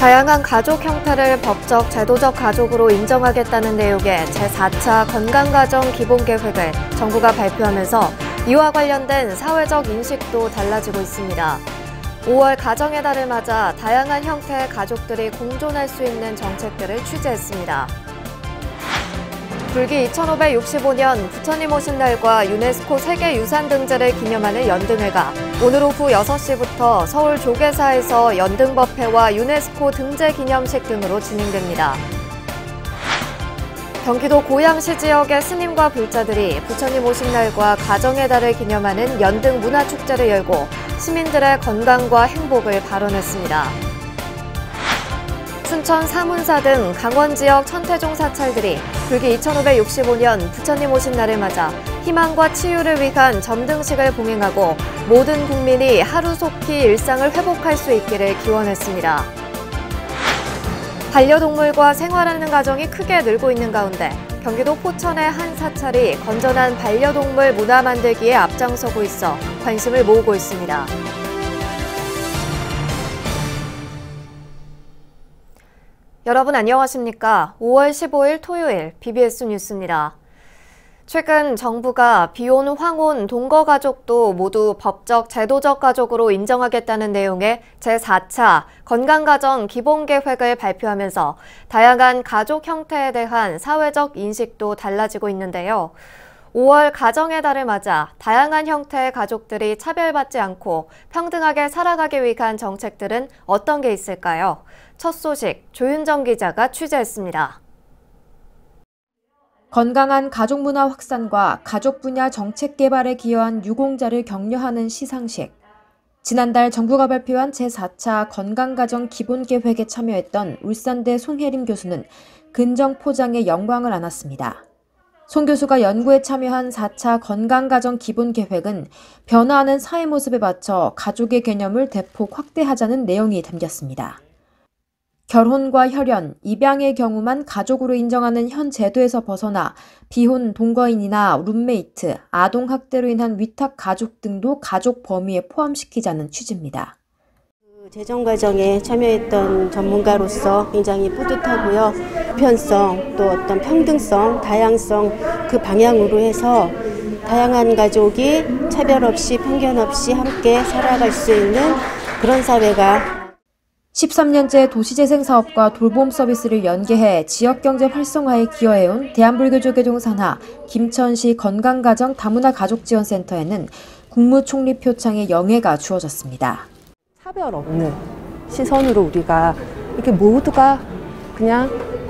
다양한 가족 형태를 법적, 제도적 가족으로 인정하겠다는 내용의 제4차 건강가정 기본계획을 정부가 발표하면서 이와 관련된 사회적 인식도 달라지고 있습니다. 5월 가정의 달을 맞아 다양한 형태의 가족들이 공존할 수 있는 정책들을 취재했습니다. 불기 2565년 부처님 오신 날과 유네스코 세계유산 등재를 기념하는 연등회가 오늘 오후 6시부터 서울 조계사에서 연등법회와 유네스코 등재 기념식 등으로 진행됩니다. 경기도 고양시 지역의 스님과 불자들이 부처님 오신 날과 가정의 달을 기념하는 연등 문화축제를 열고 시민들의 건강과 행복을 발언했습니다. 춘천 사문사 등 강원 지역 천태종 사찰들이 불기 2565년 부처님 오신 날을 맞아 희망과 치유를 위한 점등식을 봉행하고 모든 국민이 하루속히 일상을 회복할 수 있기를 기원했습니다. 반려동물과 생활하는 가정이 크게 늘고 있는 가운데 경기도 포천의 한 사찰이 건전한 반려동물 문화 만들기에 앞장서고 있어 관심을 모으고 있습니다. 여러분 안녕하십니까? 5월 15일 토요일 BBS 뉴스입니다. 최근 정부가 비혼, 황혼, 동거 가족도 모두 법적, 제도적 가족으로 인정하겠다는 내용의 제4차 건강가정 기본계획을 발표하면서 다양한 가족 형태에 대한 사회적 인식도 달라지고 있는데요. 5월 가정의 달을 맞아 다양한 형태의 가족들이 차별받지 않고 평등하게 살아가기 위한 정책들은 어떤 게 있을까요? 첫 소식 조윤정 기자가 취재했습니다. 건강한 가족 문화 확산과 가족 분야 정책 개발에 기여한 유공자를 격려하는 시상식. 지난달 정부가 발표한 제4차 건강가정 기본계획에 참여했던 울산대 송혜림 교수는 근정 포장에 영광을 안았습니다. 송 교수가 연구에 참여한 4차 건강가정 기본계획은 변화하는 사회 모습에 맞춰 가족의 개념을 대폭 확대하자는 내용이 담겼습니다. 결혼과 혈연, 입양의 경우만 가족으로 인정하는 현 제도에서 벗어나 비혼, 동거인이나 룸메이트, 아동학대로 인한 위탁 가족 등도 가족 범위에 포함시키자는 취지입니다. 제정 과정에 참여했던 전문가로서 굉장히 뿌듯하고요. 보편성, 또 어떤 평등성, 다양성 그 방향으로 해서 다양한 가족이 차별 없이 편견 없이 함께 살아갈 수 있는 그런 사회가 13년째 도시재생 사업과 돌봄 서비스를 연계해 지역경제 활성화에 기여해온 대한불교조계종 산하 김천시 건강가정 다문화 가족지원센터에는 국무총리 표창의 영예가 주어졌습니다. 차별 없는 시선으로 우리가 이렇게 모두가 그냥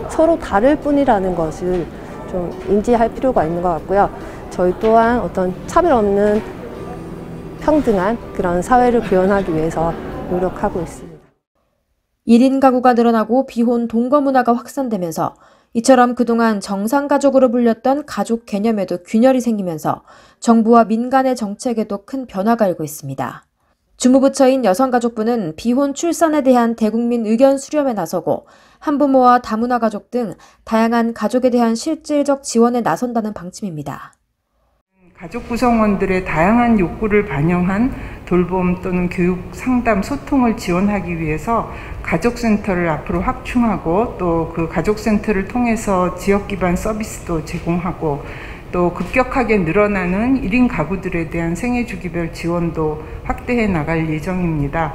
서로 다를 뿐이라는 것을 좀 인지할 필요가 있는 것 같고요. 저희 또한 어떤 차별 없는 평등한 그런 사회를 구현하기 위해서 노력하고 있습니다. 1인 가구가 늘어나고 비혼, 동거 문화가 확산되면서 이처럼 그동안 정상가족으로 불렸던 가족 개념에도 균열이 생기면서 정부와 민간의 정책에도 큰 변화가 일고 있습니다. 주무부처인 여성가족부는 비혼 출산에 대한 대국민 의견 수렴에 나서고 한부모와 다문화 가족 등 다양한 가족에 대한 실질적 지원에 나선다는 방침입니다. 가족 구성원들의 다양한 욕구를 반영한 돌봄 또는 교육, 상담, 소통을 지원하기 위해서 가족센터를 앞으로 확충하고 또 그 가족센터를 통해서 지역 기반 서비스도 제공하고 또 급격하게 늘어나는 1인 가구들에 대한 생애주기별 지원도 확대해 나갈 예정입니다.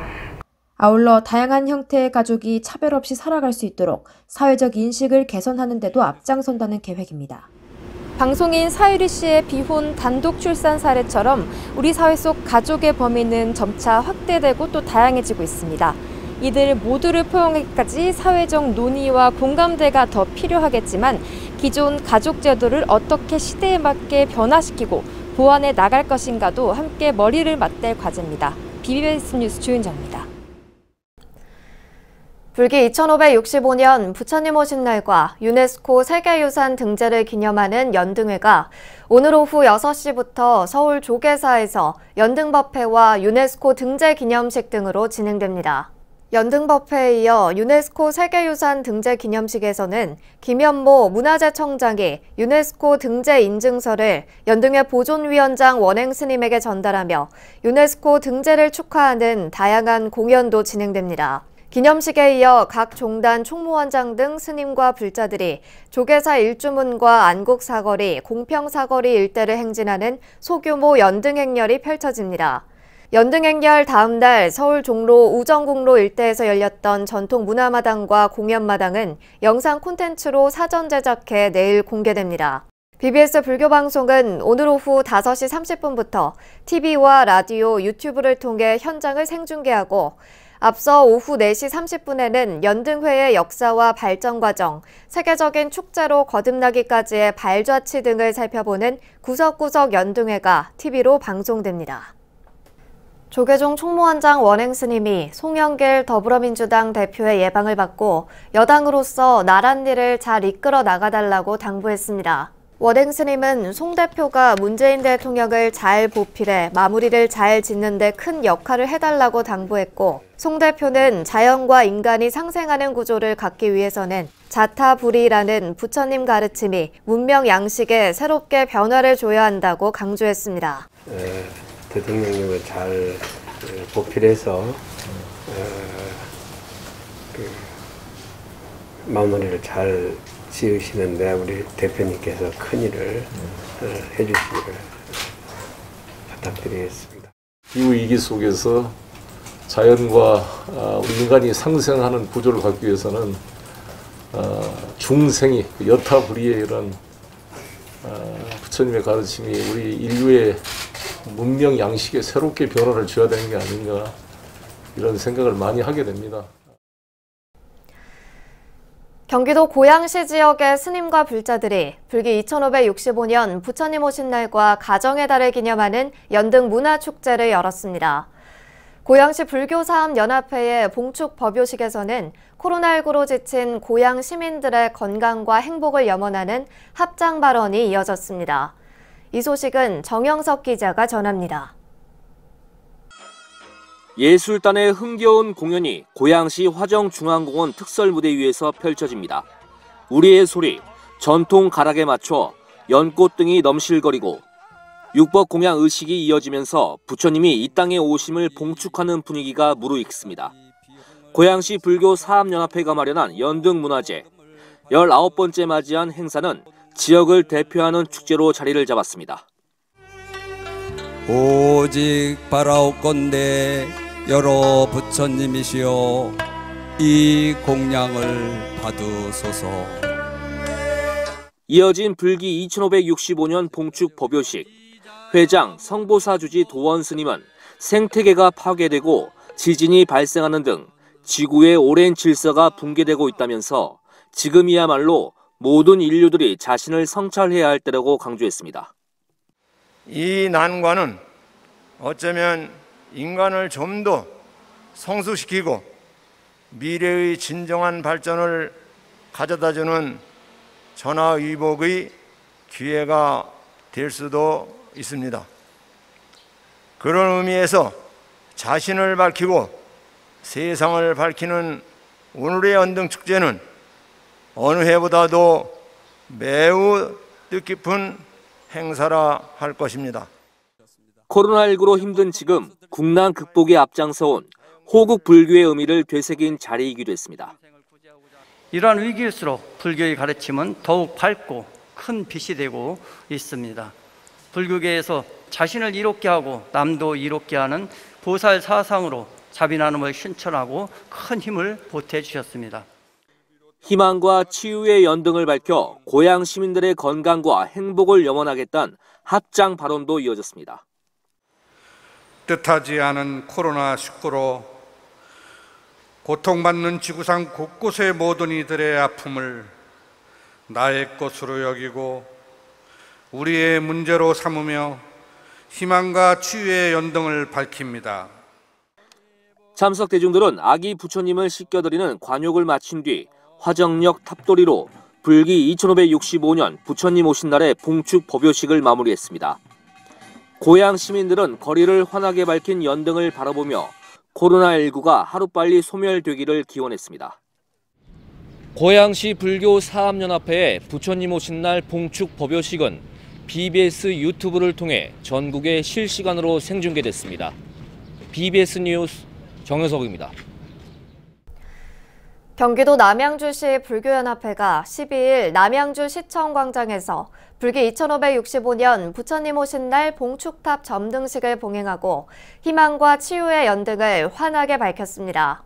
아울러 다양한 형태의 가족이 차별 없이 살아갈 수 있도록 사회적 인식을 개선하는 데도 앞장선다는 계획입니다. 방송인 사유리 씨의 비혼 단독 출산 사례처럼 우리 사회 속 가족의 범위는 점차 확대되고 또 다양해지고 있습니다. 이들 모두를 포용하기까지 사회적 논의와 공감대가 더 필요하겠지만 기존 가족 제도를 어떻게 시대에 맞게 변화시키고 보완해 나갈 것인가도 함께 머리를 맞댈 과제입니다. BBS 뉴스 조윤정입니다. 불기 2565년 부처님 오신 날과 유네스코 세계유산 등재를 기념하는 연등회가 오늘 오후 6시부터 서울 조계사에서 연등법회와 유네스코 등재 기념식 등으로 진행됩니다. 연등법회에 이어 유네스코 세계유산 등재 기념식에서는 김현모 문화재청장이 유네스코 등재 인증서를 연등회 보존위원장 원행 스님에게 전달하며 유네스코 등재를 축하하는 다양한 공연도 진행됩니다. 기념식에 이어 각 종단 총무원장 등 스님과 불자들이 조계사 일주문과 안국사거리, 공평사거리 일대를 행진하는 소규모 연등행렬이 펼쳐집니다. 연등행렬 다음 날 서울 종로 우정국로 일대에서 열렸던 전통 문화마당과 공연마당은 영상 콘텐츠로 사전 제작해 내일 공개됩니다. BBS 불교방송은 오늘 오후 5시 30분부터 TV와 라디오, 유튜브를 통해 현장을 생중계하고 앞서 오후 4시 30분에는 연등회의 역사와 발전 과정, 세계적인 축제로 거듭나기까지의 발자취 등을 살펴보는 구석구석 연등회가 TV로 방송됩니다. 조계종 총무원장 원행스님이 송영길 더불어민주당 대표의 예방을 받고 여당으로서 나란 일을 잘 이끌어 나가달라고 당부했습니다. 원행스님은 송 대표가 문재인 대통령을 잘 보필해 마무리를 잘 짓는 데 큰 역할을 해달라고 당부했고, 송 대표는 자연과 인간이 상생하는 구조를 갖기 위해서는 자타불이라는 부처님 가르침이 문명 양식에 새롭게 변화를 줘야 한다고 강조했습니다. 대통령님을 잘 보필해서 마무리를 잘 지으시는데 우리 대표님께서 큰일을 해주시기를 부탁드리겠습니다. 기후위기 속에서 자연과 우리 인간이 상생하는 구조를 갖기 위해서는 중생이 여타불이의 이런 부처님의 가르침이 우리 인류의 문명 양식에 새롭게 변화를 줘야 되는 게 아닌가 이런 생각을 많이 하게 됩니다. 경기도 고양시 지역의 스님과 불자들이 불기 2565년 부처님 오신 날과 가정의 달을 기념하는 연등 문화축제를 열었습니다. 고양시 불교사업연합회의 봉축 법요식에서는 코로나19로 지친 고양 시민들의 건강과 행복을 염원하는 합장 발언이 이어졌습니다. 이 소식은 정영석 기자가 전합니다. 예술단의 흥겨운 공연이 고양시 화정중앙공원 특설무대 위에서 펼쳐집니다. 우리의 소리, 전통 가락에 맞춰 연꽃 등이 넘실거리고 육법공양 의식이 이어지면서 부처님이 이 땅에 오심을 봉축하는 분위기가 무르익습니다. 고양시 불교사업연합회가 마련한 연등문화제 19번째 맞이한 행사는 지역을 대표하는 축제로 자리를 잡았습니다. 오직 바라옵건대 여러 부처님이시여 이 공양을 받으소서. 이어진 불기 2565년 봉축 법요식. 회장 성보사주지 도원 스님은 생태계가 파괴되고 지진이 발생하는 등 지구의 오랜 질서가 붕괴되고 있다면서 지금이야말로 모든 인류들이 자신을 성찰해야 할 때라고 강조했습니다. 이 난관은 어쩌면 인간을 좀 더 성숙시키고 미래의 진정한 발전을 가져다주는 전화위복의 기회가 될 수도 있습니다. 그런 의미에서 자신을 밝히고 세상을 밝히는 오늘의 연등축제는 어느 해보다도 매우 뜻깊은 행사라 할 것입니다. 코로나19로 힘든 지금 국난 극복에 앞장서온 호국 불교의 의미를 되새긴 자리이기도 했습니다. 이러한 위기일수록 불교의 가르침은 더욱 밝고 큰 빛이 되고 있습니다. 불교계에서 자신을 이롭게 하고 남도 이롭게 하는 보살 사상으로 자비나눔을 실천하고 큰 힘을 보태주셨습니다. 희망과 치유의 연등을 밝혀 고양 시민들의 건강과 행복을 염원하겠다는 합장 발언도 이어졌습니다. 뜻하지 않은 코로나19로 고통받는 지구상 곳곳의 모든 이들의 아픔을 나의 것으로 여기고 우리의 문제로 삼으며 희망과 치유의 연등을 밝힙니다. 참석 대중들은 아기 부처님을 씻겨드리는 관욕을 마친 뒤 화정역 탑도리로 불기 2565년 부처님 오신 날의 봉축 법요식을 마무리했습니다. 고양 시민들은 거리를 환하게 밝힌 연등을 바라보며 코로나19가 하루빨리 소멸되기를 기원했습니다. 고양시 불교사업연합회의 부처님 오신 날 봉축 법요식은 BBS 유튜브를 통해 전국에 실시간으로 생중계됐습니다. BBS 뉴스 정효석입니다. 경기도 남양주시 불교연합회가 12일 남양주 시청광장에서 불기 2565년 부처님 오신 날 봉축탑 점등식을 봉행하고 희망과 치유의 연등을 환하게 밝혔습니다.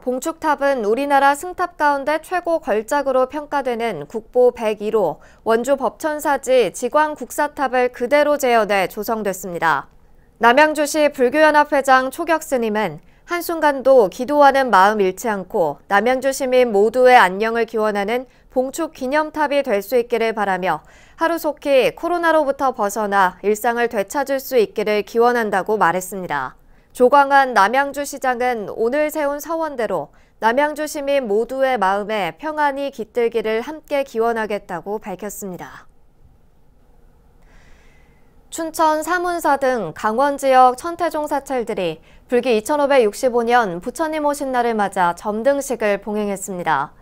봉축탑은 우리나라 승탑 가운데 최고 걸작으로 평가되는 국보 102로 원주 법천사지 지광국사탑을 그대로 재현해 조성됐습니다. 남양주시 불교연합회장 초격 스님은 한순간도 기도하는 마음 잃지 않고 남양주 시민 모두의 안녕을 기원하는 봉축 기념탑이 될 수 있기를 바라며 하루속히 코로나로부터 벗어나 일상을 되찾을 수 있기를 기원한다고 말했습니다. 조광한 남양주시장은 오늘 세운 서원대로 남양주 시민 모두의 마음에 평안이 깃들기를 함께 기원하겠다고 밝혔습니다. 춘천 사문사 등 강원 지역 천태종 사찰들이 불기 2565년 부처님 오신 날을 맞아 점등식을 봉행했습니다.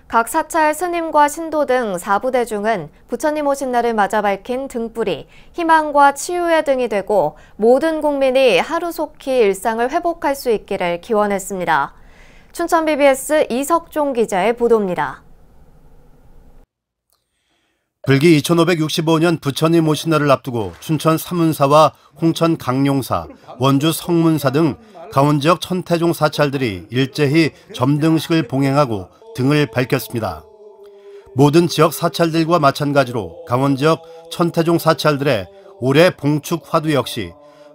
각 사찰 스님과 신도 등 4부대중은 부처님 오신 날을 맞아 밝힌 등불이 희망과 치유의 등이 되고 모든 국민이 하루속히 일상을 회복할 수 있기를 기원했습니다. 춘천 BBS 이석종 기자의 보도입니다. 불기 2565년 부처님 오신 날을 앞두고 춘천 사문사와 홍천 강룡사, 원주 성문사 등 강원 지역 천태종 사찰들이 일제히 점등식을 봉행하고 등을 밝혔습니다. 모든 지역 사찰들과 마찬가지로 강원 지역 천태종 사찰들의 올해 봉축 화두 역시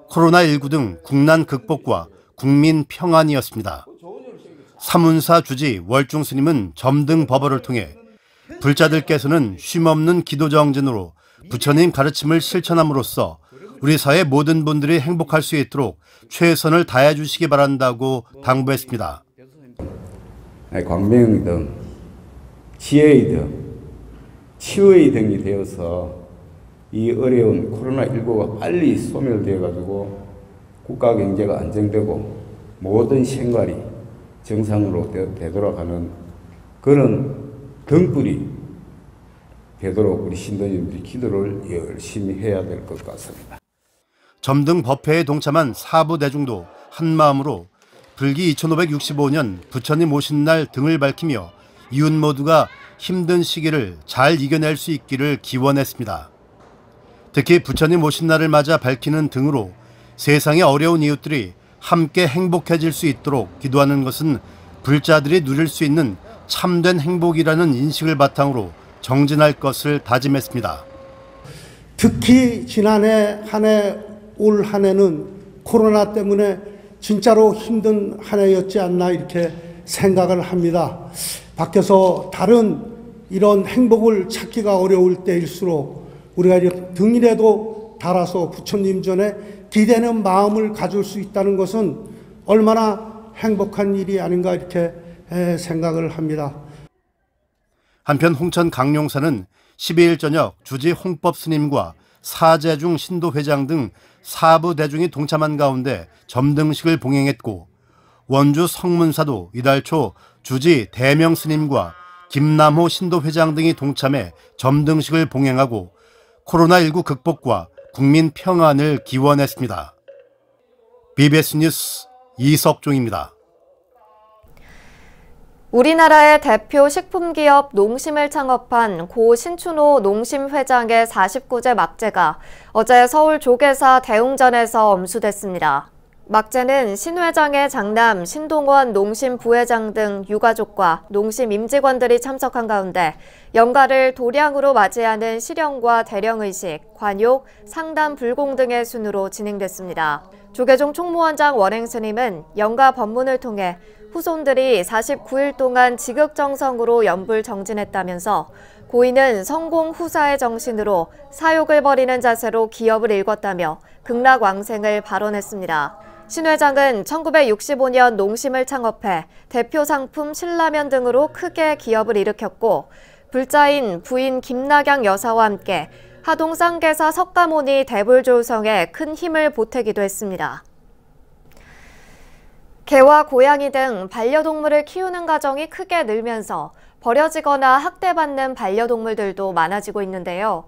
코로나19 등 국난 극복과 국민 평안이었습니다. 사문사 주지 월중 스님은 점등 법어를 통해 불자들께서는 쉼없는 기도 정진으로 부처님 가르침을 실천함으로써 우리 사회 모든 분들이 행복할 수 있도록 최선을 다해 주시기 바란다고 당부했습니다. 광명의 등, 지혜의 등, 치유의 등이 되어서 이 어려운 코로나19가 빨리 소멸되어가지고 국가 경제가 안정되고 모든 생활이 정상으로 되돌아가는 그런 등불이 되도록 우리 신도님들이 기도를 열심히 해야 될 것 같습니다. 점등 법회에 동참한 사부대중도 한마음으로 불기 2565년 부처님 오신 날 등을 밝히며 이웃 모두가 힘든 시기를 잘 이겨낼 수 있기를 기원했습니다. 특히 부처님 오신 날을 맞아 밝히는 등으로 세상의 어려운 이웃들이 함께 행복해질 수 있도록 기도하는 것은 불자들이 누릴 수 있는 참된 행복이라는 인식을 바탕으로 정진할 것을 다짐했습니다. 특히 지난해 올 한 해는 코로나 때문에 진짜로 힘든 한 해였지 않나 이렇게 생각을 합니다. 밖에서 다른 이런 행복을 찾기가 어려울 때일수록 우리가 이렇게 등이라도 달아서 부처님 전에 기대는 마음을 가질 수 있다는 것은 얼마나 행복한 일이 아닌가 이렇게 생각을 합니다. 한편 홍천 강룡사는 12일 저녁 주지 홍법 스님과 사제중 신도회장 등 사부 대중이 동참한 가운데 점등식을 봉행했고 원주 성문사도 이달 초 주지 대명 스님과 김남호 신도회장 등이 동참해 점등식을 봉행하고 코로나19 극복과 국민 평안을 기원했습니다. BBS 뉴스 이석종입니다. 우리나라의 대표 식품기업 농심을 창업한 고 신춘호 농심 회장의 49제 막제가 어제 서울 조계사 대웅전에서 엄수됐습니다. 막제는 신 회장의 장남 신동원 농심 부회장 등 유가족과 농심 임직원들이 참석한 가운데 연가를 도량으로 맞이하는 실형과 대령의식, 관욕, 상담 불공 등의 순으로 진행됐습니다. 조계종 총무원장 원행스님은 연가 법문을 통해 후손들이 49일 동안 지극정성으로 연불 정진했다면서 고인은 성공 후사의 정신으로 사욕을 버리는 자세로 기업을 일궜다며 극락왕생을 발언했습니다. 신 회장은 1965년 농심을 창업해 대표 상품 신라면 등으로 크게 기업을 일으켰고 불자인 부인 김낙양 여사와 함께 하동 쌍계사 석가모니 대불조성에 큰 힘을 보태기도 했습니다. 개와 고양이 등 반려동물을 키우는 가정이 크게 늘면서 버려지거나 학대받는 반려동물들도 많아지고 있는데요.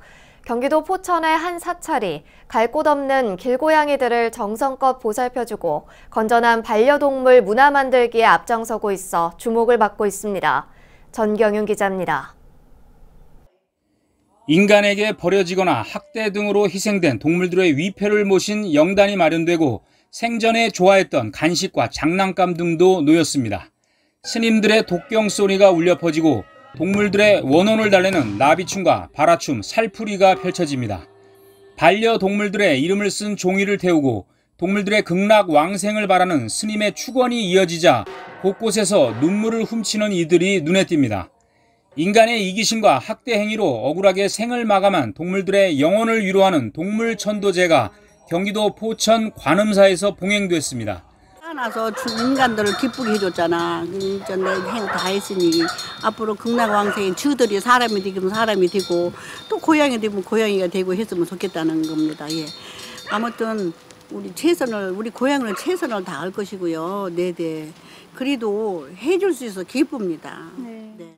경기도 포천의 한 사찰이 갈 곳 없는 길고양이들을 정성껏 보살펴주고 건전한 반려동물 문화 만들기에 앞장서고 있어 주목을 받고 있습니다. 전경윤 기자입니다. 인간에게 버려지거나 학대 등으로 희생된 동물들의 위패를 모신 영단이 마련되고 생전에 좋아했던 간식과 장난감 등도 놓였습니다. 스님들의 독경 소리가 울려 퍼지고 동물들의 원혼을 달래는 나비춤과 바라춤, 살풀이가 펼쳐집니다. 반려동물들의 이름을 쓴 종이를 태우고 동물들의 극락 왕생을 바라는 스님의 축원이 이어지자 곳곳에서 눈물을 훔치는 이들이 눈에 띕니다. 인간의 이기심과 학대 행위로 억울하게 생을 마감한 동물들의 영혼을 위로하는 동물천도제가 경기도 포천 관음사에서 봉행됐습니다. 태어나서 인간들을 기쁘게 해줬잖아. 전에 행 다 했으니 앞으로 극락왕생인 저들이 사람이 되면 사람이 되고 또 고양이 되면 고양이가 되고 했으면 좋겠다는 겁니다. 예. 아무튼 우리 고향을 최선을 다할 것이고요. 네네. 그래도 해줄 수 있어서 기쁩니다. 네.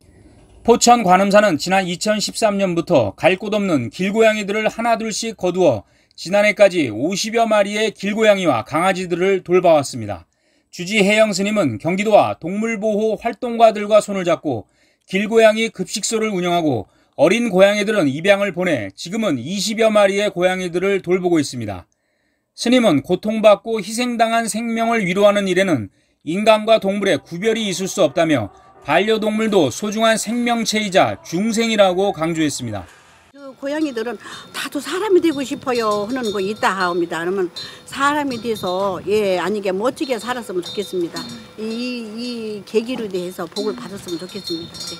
포천 관음사는 지난 2013년부터 갈 곳 없는 길고양이들을 하나둘씩 거두어 지난해까지 50여 마리의 길고양이와 강아지들을 돌봐왔습니다. 주지혜영 스님은 경기도와 동물보호 활동가들과 손을 잡고 길고양이 급식소를 운영하고 어린 고양이들은 입양을 보내 지금은 20여 마리의 고양이들을 돌보고 있습니다. 스님은 고통받고 희생당한 생명을 위로하는 일에는 인간과 동물의 구별이 있을 수 없다며 반려동물도 소중한 생명체이자 중생이라고 강조했습니다. 고양이들은 다도 사람이 되고 싶어요 하는 거 있다 하옵니다. 그러면 사람이 돼서 아니게 멋지게 살았으면 좋겠습니다. 이 계기로 대해서 복을 받았으면 좋겠습니다. 네.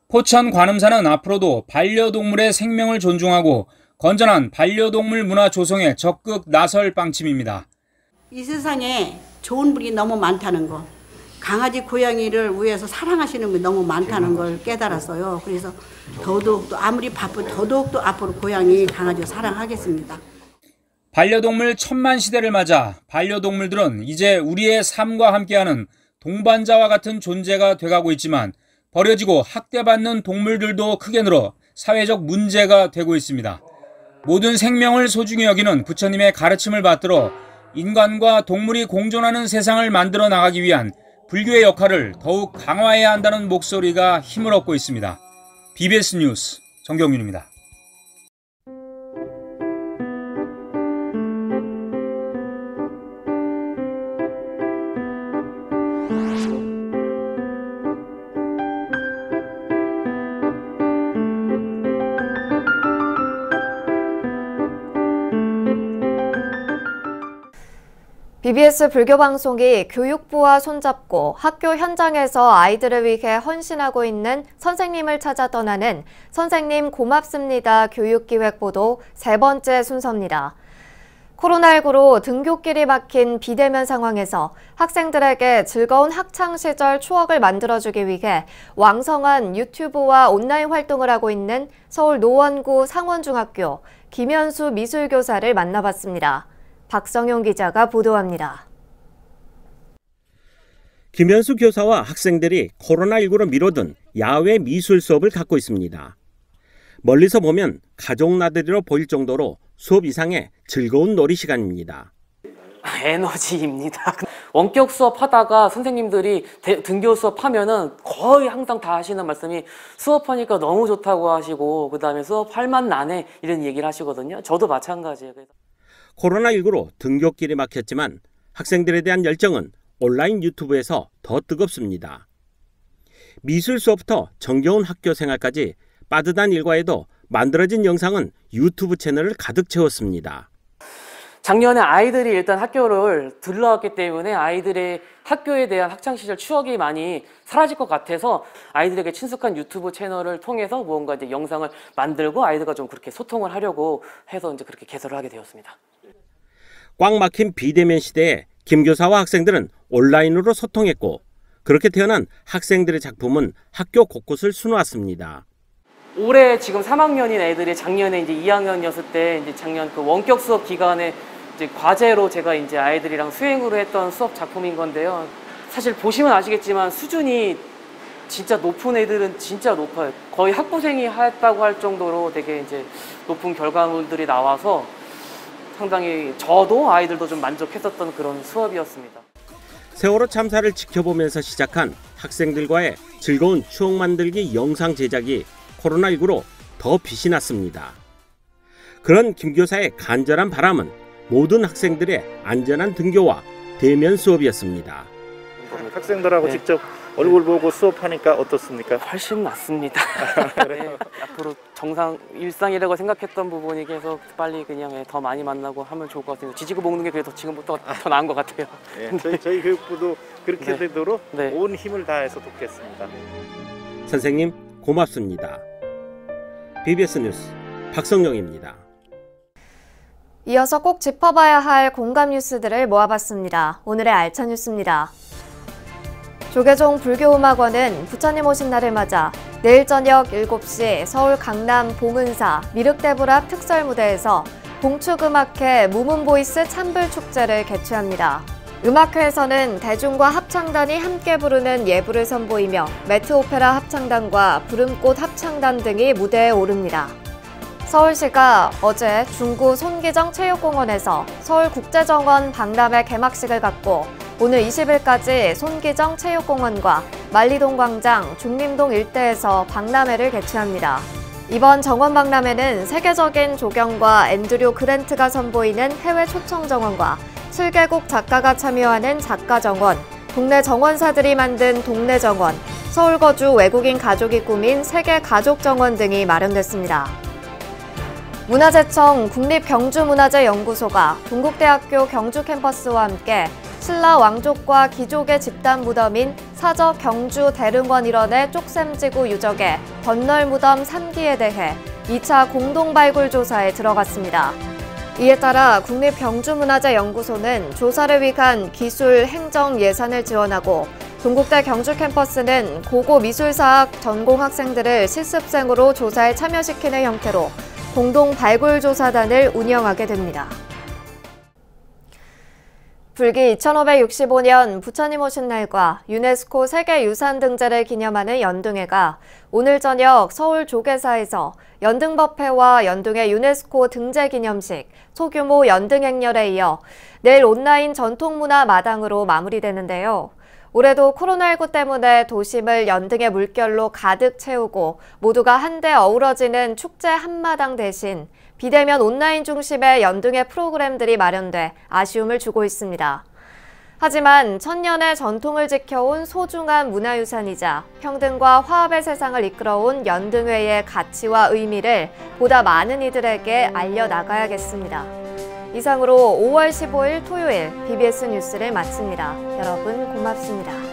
포천 관음사는 앞으로도 반려동물의 생명을 존중하고 건전한 반려동물 문화 조성에 적극 나설 방침입니다. 이 세상에 좋은 분이 너무 많다는 거, 강아지 고양이를 위해서 사랑하시는 분이 너무 많다는 걸 깨달았어요. 그래서 더더욱도 아무리 바쁜 더더욱도 앞으로 고양이 강아지 사랑하겠습니다. 반려동물 천만 시대를 맞아 반려동물들은 이제 우리의 삶과 함께하는 동반자와 같은 존재가 돼가고 있지만 버려지고 학대받는 동물들도 크게 늘어 사회적 문제가 되고 있습니다. 모든 생명을 소중히 여기는 부처님의 가르침을 받들어 인간과 동물이 공존하는 세상을 만들어 나가기 위한 불교의 역할을 더욱 강화해야 한다는 목소리가 힘을 얻고 있습니다. BBS 뉴스 정경윤입니다. BBS 불교방송이 교육부와 손잡고 학교 현장에서 아이들을 위해 헌신하고 있는 선생님을 찾아 떠나는 선생님 고맙습니다 교육기획보도 세 번째 순서입니다. 코로나19로 등교길이 막힌 비대면 상황에서 학생들에게 즐거운 학창시절 추억을 만들어주기 위해 왕성한 유튜브와 온라인 활동을 하고 있는 서울 노원구 상원중학교 김현수 미술교사를 만나봤습니다. 박성용 기자가 보도합니다. 김현수 교사와 학생들이 코로나19로 미뤄둔 야외 미술 수업을 갖고 있습니다. 멀리서 보면 가족 나들이로 보일 정도로 수업 이상의 즐거운 놀이 시간입니다. 에너지입니다. 원격 수업하다가 선생님들이 등교 수업하면은 거의 항상 다 하시는 말씀이 수업하니까 너무 좋다고 하시고 그다음에 수업할 맛 나네 이런 얘기를 하시거든요. 저도 마찬가지예요. 코로나19로 등교길이 막혔지만 학생들에 대한 열정은 온라인 유튜브에서 더 뜨겁습니다. 미술 수업부터 정겨운 학교 생활까지 빠듯한 일과에도 만들어진 영상은 유튜브 채널을 가득 채웠습니다. 작년에 아이들이 일단 학교를 들러왔기 때문에 아이들의 학교에 대한 학창시절 추억이 많이 사라질 것 같아서 아이들에게 친숙한 유튜브 채널을 통해서 무언가 이제 영상을 만들고 아이들과 좀 그렇게 소통을 하려고 해서 이제 그렇게 개설을 하게 되었습니다. 꽉 막힌 비대면 시대에 김 교사와 학생들은 온라인으로 소통했고 그렇게 태어난 학생들의 작품은 학교 곳곳을 수놓았습니다. 올해 지금 3학년인 애들이 작년에 이제 2학년이었을 때 이제 작년 그 원격 수업 기간에 이제 과제로 제가 이제 아이들이랑 수행으로 했던 수업 작품인 건데요. 사실 보시면 아시겠지만 수준이 진짜 높은 애들은 진짜 높아요. 거의 학부생이 했다고 할 정도로 되게 이제 높은 결과물들이 나와서 상당히 저도 아이들도 좀 만족했었던 그런 수업이었습니다. 세월호 참사를 지켜보면서 시작한 학생들과의 즐거운 추억 만들기 영상 제작이 코로나19로 더 빛이 났습니다. 그런 김 교사의 간절한 바람은 모든 학생들의 안전한 등교와 대면 수업이었습니다. 학생들하고 네. 직접 얼굴 보고 수업하니까 어떻습니까? 훨씬 낫습니다. 네, 앞으로 정상 일상이라고 생각했던 부분이 계속 빨리 그냥 더 많이 만나고 하면 좋을 것 같아요. 지지고 볶는 게 그래도 지금부터 더 나은 것 같아요. 네, 저희 교육부도 그렇게 네. 되도록 네. 온 힘을 다해서 돕겠습니다. 선생님 고맙습니다. BBS 뉴스 박성영입니다. 이어서 꼭 짚어봐야 할 공감 뉴스들을 모아봤습니다. 오늘의 알찬 뉴스입니다. 조계종 불교음악원은 부처님 오신 날을 맞아 내일 저녁 7시 서울 강남 봉은사 미륵대불 앞 특설무대에서 봉축음악회 무문보이스 찬불축제를 개최합니다. 음악회에서는 대중과 합창단이 함께 부르는 예불을 선보이며 매트오페라 합창단과 부름꽃 합창단 등이 무대에 오릅니다. 서울시가 어제 중구 손기정 체육공원에서 서울국제정원 박람회 개막식을 갖고 오늘 20일까지 손기정 체육공원과 만리동 광장, 중림동 일대에서 박람회를 개최합니다. 이번 정원 박람회는 세계적인 조경과 앤드류 그랜트가 선보이는 해외 초청 정원과 7개국 작가가 참여하는 작가 정원, 동네 정원사들이 만든 동네 정원, 서울 거주 외국인 가족이 꾸민 세계 가족 정원 등이 마련됐습니다. 문화재청 국립경주문화재연구소가 동국대학교 경주 캠퍼스와 함께 신라 왕족과 귀족의 집단 무덤인 사저 경주 대릉원 일원의 쪽샘지구 유적의 덧널 무덤 3기에 대해 2차 공동 발굴 조사에 들어갔습니다. 이에 따라 국립경주문화재연구소는 조사를 위한 기술, 행정 예산을 지원하고 동국대 경주 캠퍼스는 고고 미술사학 전공 학생들을 실습생으로 조사에 참여시키는 형태로 공동 발굴 조사단을 운영하게 됩니다. 불기 2565년 부처님 오신 날과 유네스코 세계유산 등재를 기념하는 연등회가 오늘 저녁 서울 조계사에서 연등법회와 연등회 유네스코 등재 기념식, 소규모 연등 행렬에 이어 내일 온라인 전통문화 마당으로 마무리되는데요. 올해도 코로나19 때문에 도심을 연등의 물결로 가득 채우고 모두가 한데 어우러지는 축제 한마당 대신 비대면 온라인 중심의 연등의 프로그램들이 마련돼 아쉬움을 주고 있습니다. 하지만 천년의 전통을 지켜온 소중한 문화유산이자 평등과 화합의 세상을 이끌어온 연등회의 가치와 의미를 보다 많은 이들에게 알려나가야겠습니다. 이상으로 5월 15일 토요일 BBS 뉴스를 마칩니다. 여러분 고맙습니다.